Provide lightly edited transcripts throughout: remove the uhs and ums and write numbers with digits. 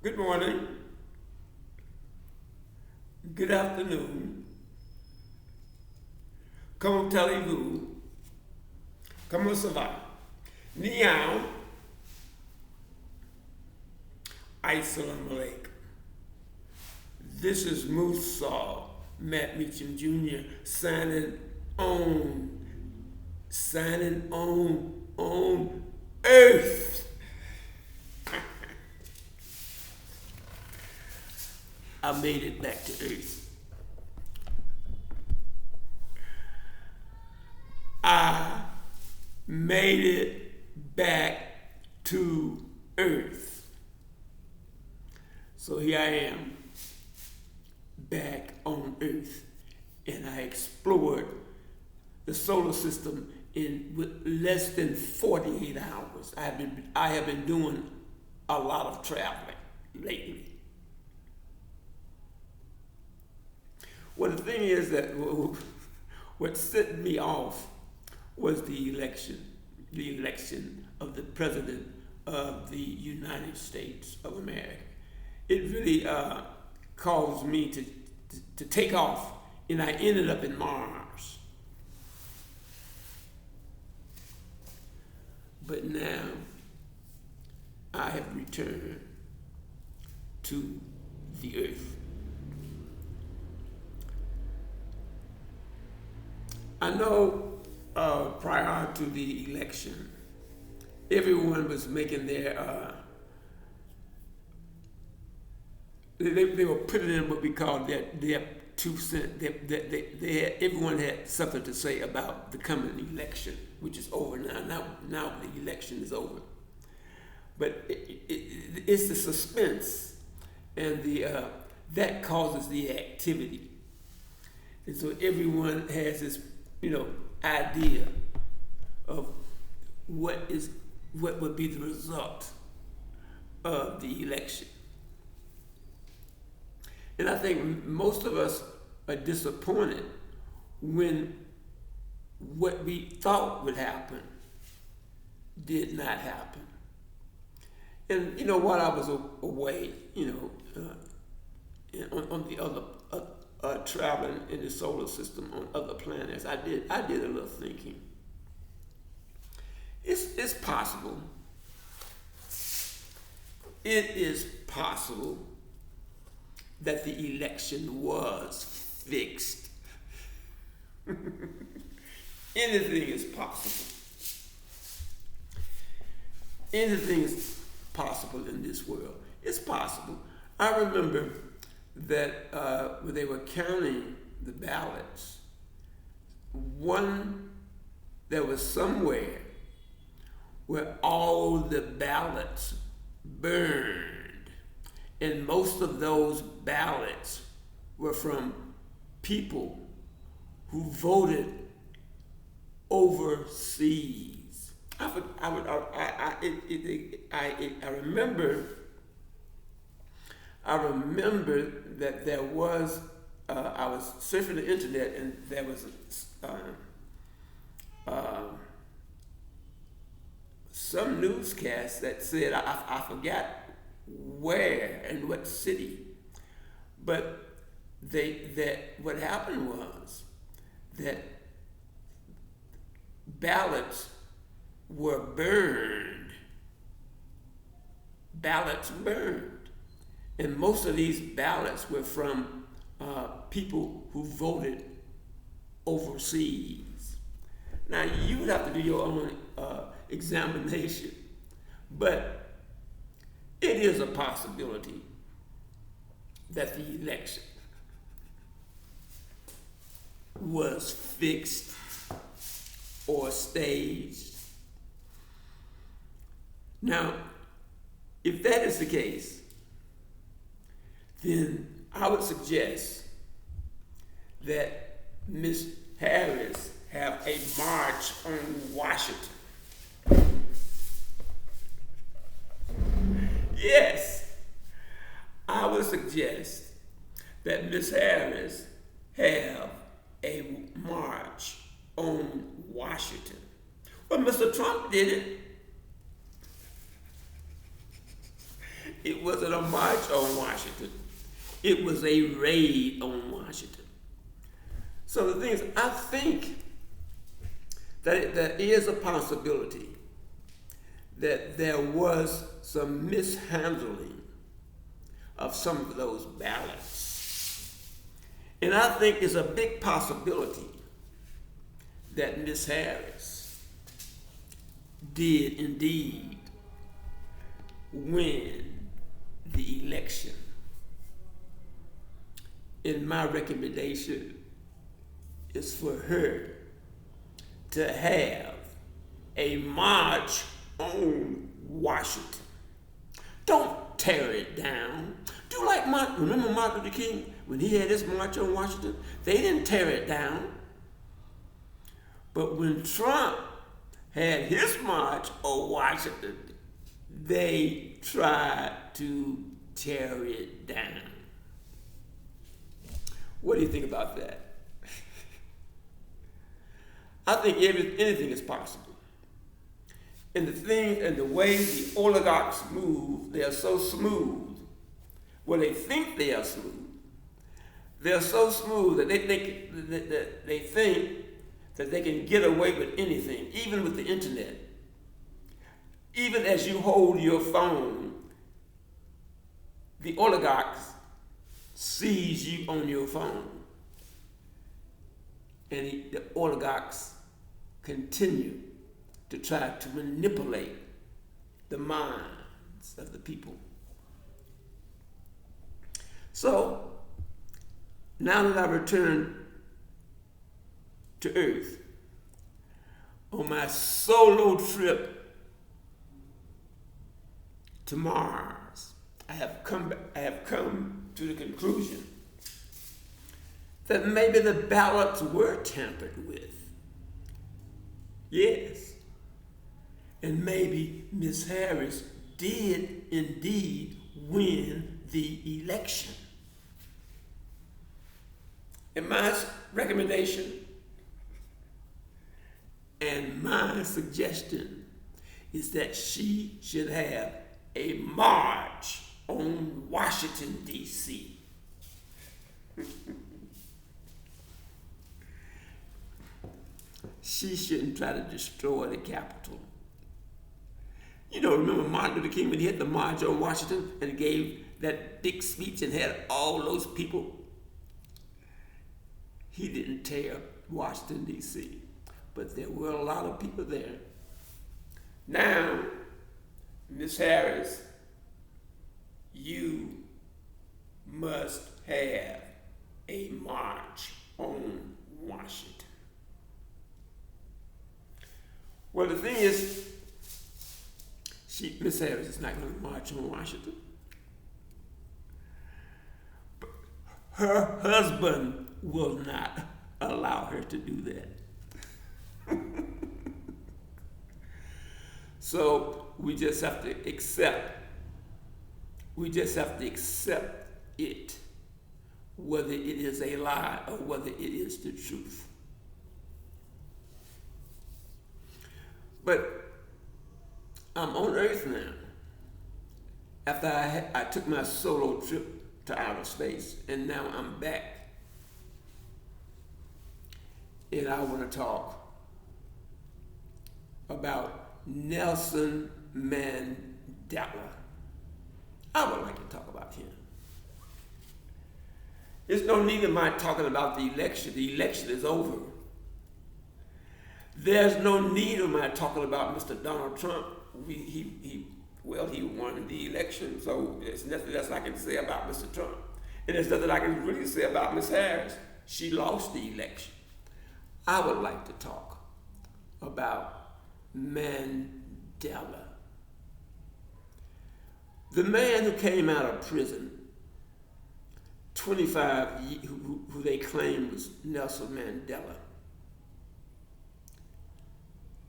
Good morning, good afternoon, comment allez-vous, comment ça va? Ni hao, assalamu alaikum. This is MUSAU MattmeachamJR signing on Earth. I made it back to Earth. I made it back to Earth. So here I am, back on Earth, and I explored the solar system with less than 48 hours. I have been doing a lot of traveling lately. Well, the thing is that what set me off was the election of the President of the United States of America. It really caused me to take off, and I ended up in Mars. But now I have returned to the Earth. I know prior to the election, everyone was making their, they were putting in what we call their 2 cents. Everyone had something to say about the coming election, which is over now. Now the election is over. But it's the suspense, and that causes the activity. And so everyone has this idea of what would be the result of the election. And I think most of us are disappointed when what we thought would happen did not happen. And while I was away, on the other traveling in the solar system on other planets, I did a little thinking. It's possible. It is possible that the election was fixed. Anything is possible. Anything is possible in this world. It's possible. I remember that when they were counting the ballots, there was somewhere where all the ballots burned, and most of those ballots were from people who voted overseas. I remember that there was, I was surfing the internet, and there was some newscast that said, I forgot where and what city, but what happened was that ballots were burned. Ballots burned. And most of these ballots were from people who voted overseas. Now, you would have to do your own examination, but it is a possibility that the election was fixed or staged. Now, if that is the case, then I would suggest that Ms. Harris have a march on Washington. Yes, I would suggest that Ms. Harris have a march on Washington. Well, Mr. Trump did it. It wasn't a march on Washington. It was a raid on Washington. So the thing is, I think that there is a possibility that there was some mishandling of some of those ballots. And I think it's a big possibility that Miss Harris did indeed win the election. And my recommendation is for her to have a march on Washington. Don't tear it down. Do like remember Martin Luther King when he had his march on Washington? They didn't tear it down. But when Trump had his march on Washington, they tried to tear it down. What do you think about that? I think anything is possible. And the way the oligarchs move, they are so smooth. Well, they think they are smooth. They're so smooth that they think that they can get away with anything, even with the internet. Even as you hold your phone, the oligarchs sees you on your phone. And the oligarchs continue to try to manipulate the minds of the people. So, now that I return to Earth, on my solo trip to Mars, I have come to the conclusion that maybe the ballots were tampered with. Yes. And maybe Miss Harris did indeed win the election. And my recommendation and my suggestion is that she should have a march on Washington, D.C. She shouldn't try to destroy the Capitol. You know, remember Martin Luther King when he had the march on Washington and gave that big speech and had all those people? He didn't tear Washington, D.C., but there were a lot of people there. Now, Miss Harris, you must have a march on Washington. Well, the thing is, Miss Harris is not going to march on Washington. But her husband will not allow her to do that. So we just have to accept. We just have to accept it, whether it is a lie or whether it is the truth. But I'm on Earth now. After I took my solo trip to outer space, and now I'm back. And I want to talk about Nelson Mandela. I would like to talk about him. There's no need of my talking about the election. The election is over. There's no need of my talking about Mr. Donald Trump. He won the election, so there's nothing else I can say about Mr. Trump. And there's nothing I can really say about Ms. Harris. She lost the election. I would like to talk about Mandela. The man who came out of prison, 25 years, who they claim was Nelson Mandela.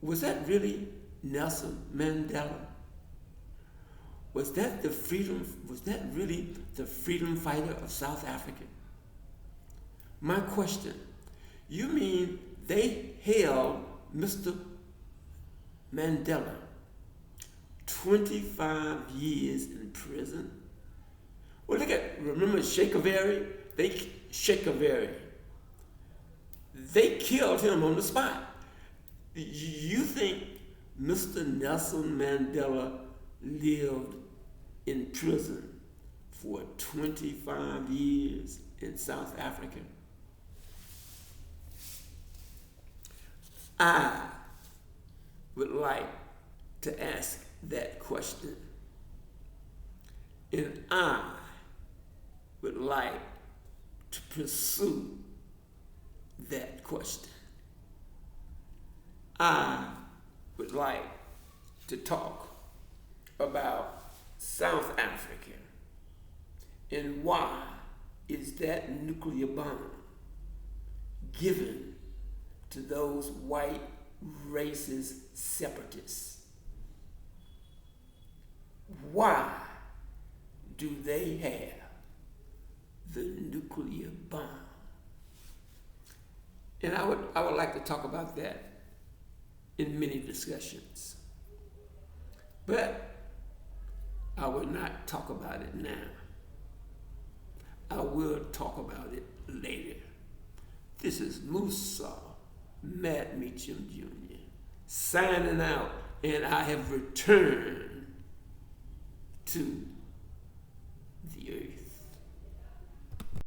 Was that really Nelson Mandela? Was that really the freedom fighter of South Africa? My question, you mean they held Mr. Mandela 25 years in prison. Well, remember Shakerberry? Shakerberry. They killed him on the spot. You think Mr. Nelson Mandela lived in prison for 25 years in South Africa? I would like to ask that question. And I would like to pursue that question. I would like to talk about South Africa and why is that nuclear bomb given to those white racist separatists? Why do they have the nuclear bomb? And I would like to talk about that in many discussions. But I will not talk about it now. I will talk about it later. This is MUSAU MattmeachamJR signing out, and I have returned to